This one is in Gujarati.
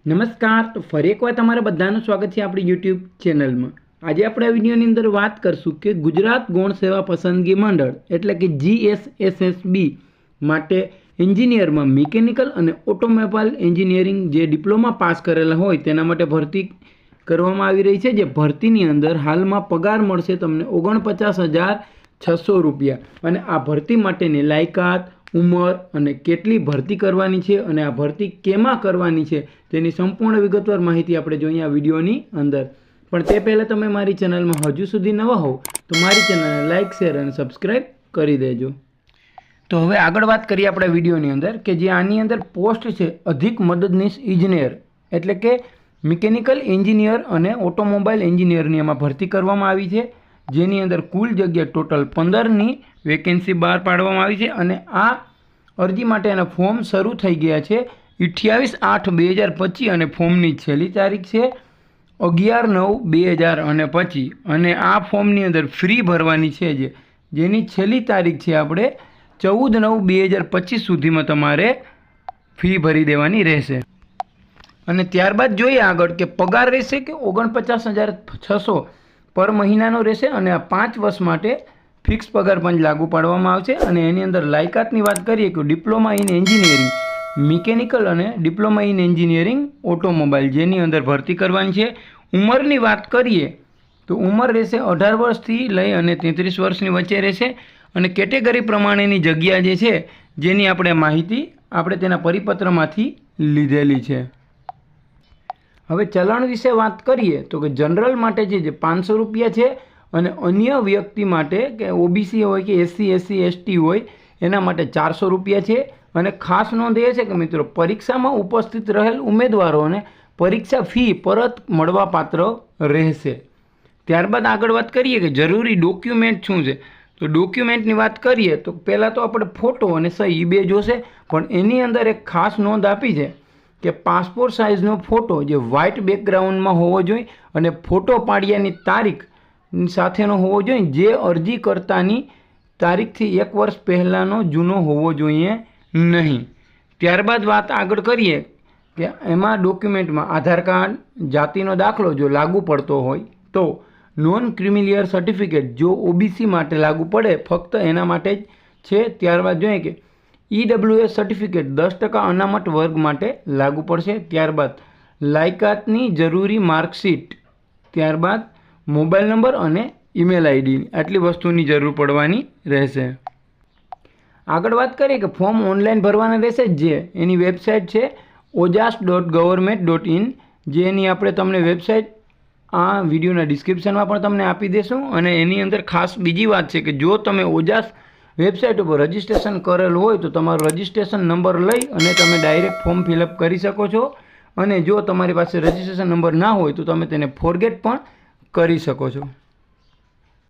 નમસ્કાર. તો ફરી એકવાર તમારા બધાનું સ્વાગત છે આપણી યુટ્યુબ ચેનલમાં. આજે આપણે આ વિડીયોની અંદર વાત કરશું કે ગુજરાત ગૌણ સેવા પસંદગી મંડળ એટલે કે GSSSB માટે એન્જિનિયરમાં મિકેનિકલ અને ઓટોમોબાઈલ એન્જિનિયરિંગ જે ડિપ્લોમા પાસ કરેલા હોય તેના માટે ભરતી કરવામાં આવી રહી છે. જે ભરતીની અંદર હાલમાં પગાર મળશે તમને 49,600 રૂપિયા. અને આ ભરતી માટેની લાયકાત, ઉંમર અને કેટલી ભરતી કરવાની છે અને આ ભરતી કેમાં કરવાની છે તેની સંપૂર્ણ વિગતવાર માહિતી આપણે જોઈએ આ વિડીયોની અંદર. પણ તે પહેલાં તમે મારી ચેનલમાં હજુ સુધી નવા હોવ તો મારી ચેનલને લાઇક, શેર અને સબસ્ક્રાઈબ કરી દેજો. તો હવે આગળ વાત કરીએ આપણે વિડીયોની અંદર કે જે આની અંદર પોસ્ટ છે અધિક મદદનીશ ઇજનેર એટલે કે મિકેનિકલ એન્જિનિયર અને ઓટોમોબાઈલ એન્જિનિયરની એમાં ભરતી કરવામાં આવી છે. જેની અંદર કુલ જગ્યા ટોટલ 15ની વેકેન્સી બહાર પાડવામાં આવી છે. અને આ અરજી માટેના ફોર્મ શરૂ થઈ ગયા છે 28/8/2025 અને ફોર્મની છેલ્લી તારીખ છે 11/9/2025. અને આ ફોર્મની અંદર ફ્રી ભરવાની છે જેની છેલ્લી તારીખ છે આપણે 14/9/2025 સુધીમાં તમારે ફી ભરી દેવાની રહેશે. અને ત્યારબાદ જોઈએ આગળ કે પગાર રહેશે કે 49,600 પર મહિનાનો રહેશે. અને આ 5 વર્ષ માટે ફિક્સ પગાર પણ લાગુ પાડવામાં આવશે. અને એની અંદર લાયકાતની વાત કરીએ કે ડિપ્લોમા ઇન એન્જિનિયરિંગ મિકેનિકલ અને ડિપ્લોમા ઇન એન્જિનિયરિંગ ઓટોમોબાઈલ જેની અંદર ભરતી કરવાની છે. ઉંમરની વાત કરીએ તો ઉંમર રહેશે 18 વર્ષથી લઈ અને 33 વર્ષની વચ્ચે રહેશે. અને કેટેગરી પ્રમાણેની જગ્યા જે છે જેની આપણે માહિતી આપણે તેના પરિપત્રમાંથી લીધેલી છે. હવે ચલણ વિશે વાત કરીએ તો કે જનરલ માટે જે 500 રૂપિયા છે અને અન્ય વ્યક્તિ માટે કે ઓબીસી હોય કે SC, SC, ST હોય એના માટે 400 રૂપિયા છે. અને ખાસ નોંધ એ છે કે મિત્રો પરીક્ષામાં ઉપસ્થિત રહેલ ઉમેદવારોને પરીક્ષા ફી પરત મળવાપાત્ર રહેશે. ત્યારબાદ આગળ વાત કરીએ કે જરૂરી ડોક્યુમેન્ટ શું છે. તો ડોક્યુમેન્ટની વાત કરીએ તો પહેલાં તો આપણે ફોટો અને સહી બે જોશે. પણ એની અંદર એક ખાસ નોંધ આપી છે કે પાસપોર્ટ સાઇઝનો ફોટો જે વ્હાઇટ બેકગ્રાઉન્ડમાં હોવો જોઈએ અને ફોટો પાડ્યાની તારીખ સાથેનો હોવો જોઈએ જે અરજીકર્તાની તારીખથી 1 વર્ષ પહેલાંનો જૂનો હોવો જોઈએ નહીં. ત્યારબાદ વાત આગળ કરીએ કે એમાં ડોક્યુમેન્ટમાં આધાર કાર્ડ, જાતિનો દાખલો જો લાગુ પડતો હોય તો, નોન ક્રિમિલિયર સર્ટિફિકેટ જો ઓબીસી માટે લાગુ પડે ફક્ત એના માટે જ છે. ત્યારબાદ જોઈએ કે EWS સર્ટિફિકેટ 10% અનામત વર્ગ માટે લાગુ પડશે. ત્યારબાદ લાયકાતની જરૂરી માર્કશીટ, ત્યારબાદ મોબાઈલ નંબર અને ઈમેલ આઈડી આટલી વસ્તુની જરૂર પડવાની રહેશે. આગળ વાત કરીએ કે ફોર્મ ઓનલાઈન ભરવાના રહેશે. જે એની વેબસાઇટ છે ojas.government.in જેની આપણે તમને વેબસાઇટ આ વિડીયોના ડિસ્ક્રિપ્શનમાં પણ તમને આપી દેશું. અને એની અંદર ખાસ બીજી વાત છે કે જો તમે ઓજાસ વેબસાઇટ ઉપર રજિસ્ટ્રેશન કરેલું હોય તો તમારો રજિસ્ટ્રેશન નંબર લઈ અને તમે ડાયરેક્ટ ફોર્મ ફિલઅપ કરી શકો છો. અને જો તમારી પાસે રજિસ્ટ્રેશન નંબર ના હોય તો તમે તેને ફોરગેટ પણ કરી શકો છો.